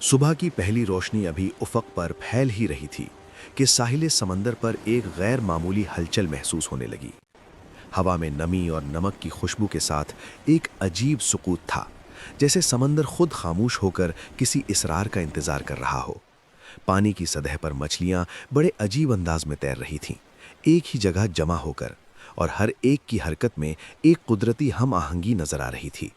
صبح کی پہلی روشنی ابھی افق پر پھیل ہی رہی تھی کہ ساحل سمندر پر ایک غیر معمولی ہلچل محسوس ہونے لگی۔ ہوا میں نمی اور نمک کی خوشبو کے ساتھ ایک عجیب سکوت تھا، جیسے سمندر خود خاموش ہو کر کسی اسرار کا انتظار کر رہا ہو۔ پانی کی سطح پر مچھلیاں بڑے عجیب انداز میں تیر رہی تھیں، ایک ہی جگہ جمع ہو کر، اور ہر ایک کی حرکت میں ایک قدرتی ہم آہنگی نظر آ رہی تھی۔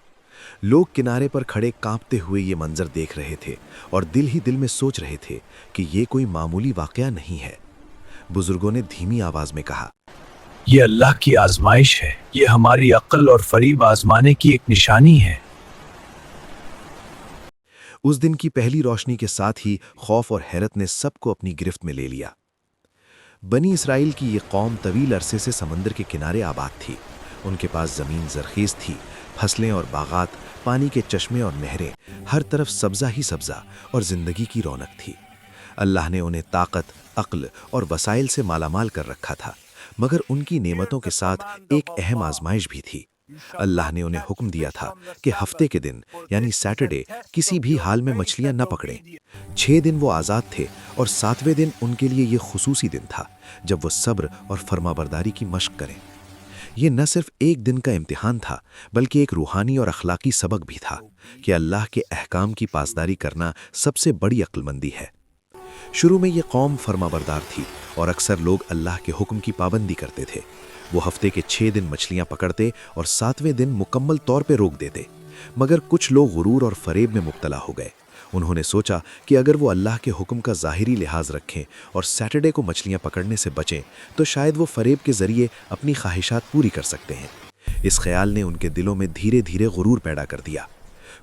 لوگ کنارے پر کھڑے کانپتے ہوئے یہ منظر دیکھ رہے تھے اور دل ہی دل میں سوچ رہے تھے کہ یہ کوئی معمولی واقعہ نہیں ہے۔ بزرگوں نے دھیمی آواز میں کہا، یہ اللہ کی آزمائش ہے، یہ ہماری عقل اور فریب آزمانے کی ایک نشانی ہے۔ اس دن کی پہلی روشنی کے ساتھ ہی خوف اور حیرت نے سب کو اپنی گرفت میں لے لیا۔ بنی اسرائیل کی یہ قوم طویل عرصے سے سمندر کے کنارے آباد تھی۔ ان کے پاس زمین زرخیز تھی، فصلیں اور باغات، پانی کے چشمے اور نہریں، ہر طرف سبزہ ہی سبزہ اور زندگی کی رونق تھی۔ اللہ نے انہیں طاقت، عقل اور وسائل سے مالا مال کر رکھا تھا، مگر ان کی نعمتوں کے ساتھ ایک اہم آزمائش بھی تھی۔ اللہ نے انہیں حکم دیا تھا کہ ہفتے کے دن یعنی سیٹرڈے کسی بھی حال میں مچھلیاں نہ پکڑیں۔ 6 دن وہ آزاد تھے اور 7ویں دن ان کے لیے یہ خصوصی دن تھا جب وہ صبر اور فرمانبرداری کی مشق کریں۔ یہ نہ صرف ایک دن کا امتحان تھا بلکہ ایک روحانی اور اخلاقی سبق بھی تھا کہ اللہ کے احکام کی پاسداری کرنا سب سے بڑی عقل مندی ہے۔ شروع میں یہ قوم فرمانبردار تھی اور اکثر لوگ اللہ کے حکم کی پابندی کرتے تھے۔ وہ ہفتے کے 6 دن مچھلیاں پکڑتے اور 7ویں دن مکمل طور پہ روک دیتے، مگر کچھ لوگ غرور اور فریب میں مبتلا ہو گئے۔ انہوں نے سوچا کہ اگر وہ اللہ کے حکم کا ظاہری لحاظ رکھیں اور سیٹرڈے کو مچھلیاں پکڑنے سے بچیں تو شاید وہ فریب کے ذریعے اپنی خواہشات پوری کر سکتے ہیں۔ اس خیال نے ان کے دلوں میں دھیرے دھیرے غرور پیدا کر دیا۔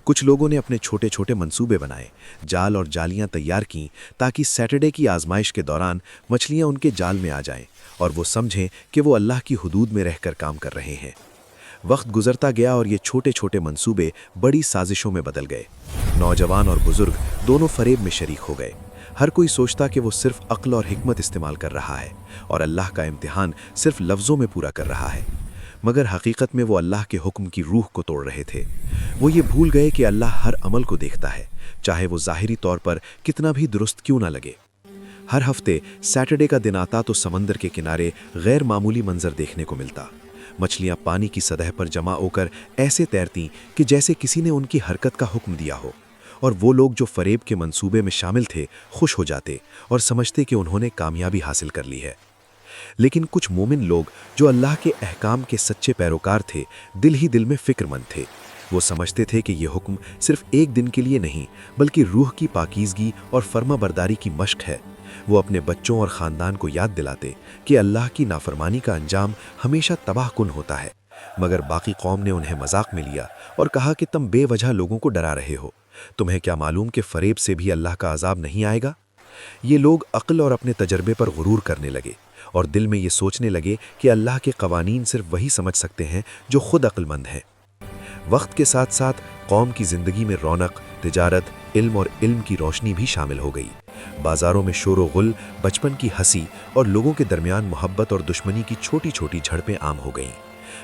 کچھ لوگوں نے اپنے چھوٹے چھوٹے منصوبے بنائے، جال اور جالیاں تیار کیں تاکہ سیٹرڈے کی آزمائش کے دوران مچھلیاں ان کے جال میں آ جائیں اور وہ سمجھیں کہ وہ اللہ کی حدود میں رہ کر کام کر رہے ہیں۔ وقت گزرتا گیا اور یہ چھوٹے چھوٹے منصوبے بڑی سازشوں میں بدل گئے۔ نوجوان اور بزرگ دونوں فریب میں شریک ہو گئے۔ ہر کوئی سوچتا کہ وہ صرف عقل اور حکمت استعمال کر رہا ہے اور اللہ کا امتحان صرف لفظوں میں پورا کر رہا ہے، مگر حقیقت میں وہ اللہ کے حکم کی روح کو توڑ رہے تھے۔ وہ یہ بھول گئے کہ اللہ ہر عمل کو دیکھتا ہے، چاہے وہ ظاہری طور پر کتنا بھی درست کیوں نہ لگے۔ ہر ہفتے سیٹرڈے کا دن آتا تو سمندر کے کنارے غیر معمولی منظر دیکھنے کو ملتا۔ مچھلیاں پانی کی سطح پر جمع ہو کر ایسے تیرتیں کہ جیسے کسی نے ان کی حرکت کا حکم دیا ہو، اور وہ لوگ جو فریب کے منصوبے میں شامل تھے خوش ہو جاتے اور سمجھتے کہ انہوں نے کامیابی حاصل کر لی ہے۔ لیکن کچھ مومن لوگ جو اللہ کے احکام کے سچے پیروکار تھے دل ہی دل میں فکر مند تھے۔ وہ سمجھتے تھے کہ یہ حکم صرف ایک دن کے لیے نہیں بلکہ روح کی پاکیزگی اور فرما برداری کی مشق ہے۔ وہ اپنے بچوں اور خاندان کو یاد دلاتے کہ اللہ کی نافرمانی کا انجام ہمیشہ تباہ کن ہوتا ہے، مگر باقی قوم نے انہیں مذاق میں لیا اور کہا کہ تم بے وجہ لوگوں کو ڈرا رہے ہو، تمہیں کیا معلوم کہ فریب سے بھی اللہ کا عذاب نہیں آئے گا؟ یہ لوگ عقل اور اپنے تجربے پر غرور کرنے لگے اور دل میں یہ سوچنے لگے کہ اللہ کے قوانین صرف وہی سمجھ سکتے ہیں جو خود عقل مند ہیں۔ وقت کے ساتھ ساتھ قوم کی زندگی میں رونق، تجارت، علم اور علم کی روشنی بھی شامل ہو گئی۔ بازاروں میں شور و غل، بچپن کی ہنسی اور لوگوں کے درمیان محبت اور دشمنی کی چھوٹی چھوٹی جھڑپیں عام ہو گئیں،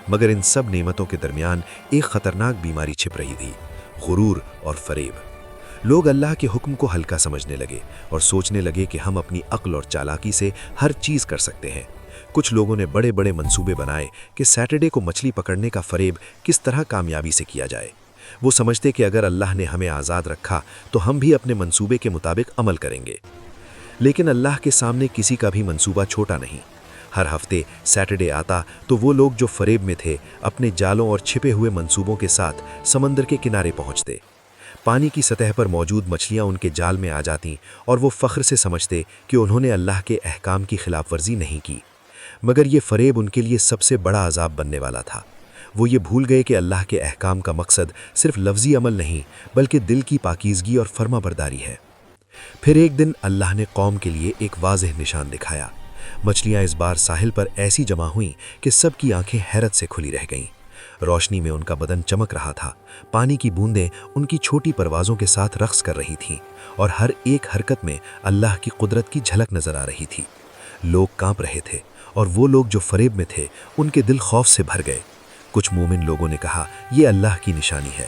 مگر ان سب نعمتوں کے درمیان ایک خطرناک بیماری چھپ رہی تھی: غرور اور فریب۔ لوگ اللہ کے حکم کو ہلکا سمجھنے لگے اور سوچنے لگے کہ ہم اپنی عقل اور چالاکی سے ہر چیز کر سکتے ہیں۔ کچھ لوگوں نے بڑے بڑے منصوبے بنائے کہ سیٹرڈے کو مچھلی پکڑنے کا فریب کس طرح کامیابی سے کیا جائے۔ وہ سمجھتے کہ اگر اللہ نے ہمیں آزاد رکھا تو ہم بھی اپنے منصوبے کے مطابق عمل کریں گے۔ لیکن اللہ کے سامنے کسی کا بھی منصوبہ چھوٹا نہیں۔ ہر ہفتے سیٹرڈے آتا تو وہ لوگ جو فریب میں تھے اپنے جالوں اور چھپے ہوئے منصوبوں کے ساتھ سمندر کے کنارے پہنچتے۔ پانی کی سطح پر موجود مچھلیاں ان کے جال میں آ جاتیں اور وہ فخر سے سمجھتے کہ انہوں نے اللہ کے احکام کی خلاف ورزی نہیں کی، مگر یہ فریب ان کے لیے سب سے بڑا عذاب بننے والا تھا۔ وہ یہ بھول گئے کہ اللہ کے احکام کا مقصد صرف لفظی عمل نہیں بلکہ دل کی پاکیزگی اور فرما برداری ہے۔ پھر ایک دن اللہ نے قوم کے لیے ایک واضح نشان دکھایا۔ مچھلیاں اس بار ساحل پر ایسی جمع ہوئیں کہ سب کی آنکھیں حیرت سے کھلی رہ گئیں۔ روشنی میں ان کا بدن چمک رہا تھا، پانی کی بوندیں ان کی چھوٹی پروازوں کے ساتھ رقص کر رہی تھیں اور ہر ایک حرکت میں اللہ کی قدرت کی جھلک نظر آ رہی تھی۔ لوگ کانپ رہے تھے اور وہ لوگ جو فریب میں تھے ان کے دل خوف سے بھر گئے۔ کچھ مومن لوگوں نے کہا، یہ اللہ کی نشانی ہے،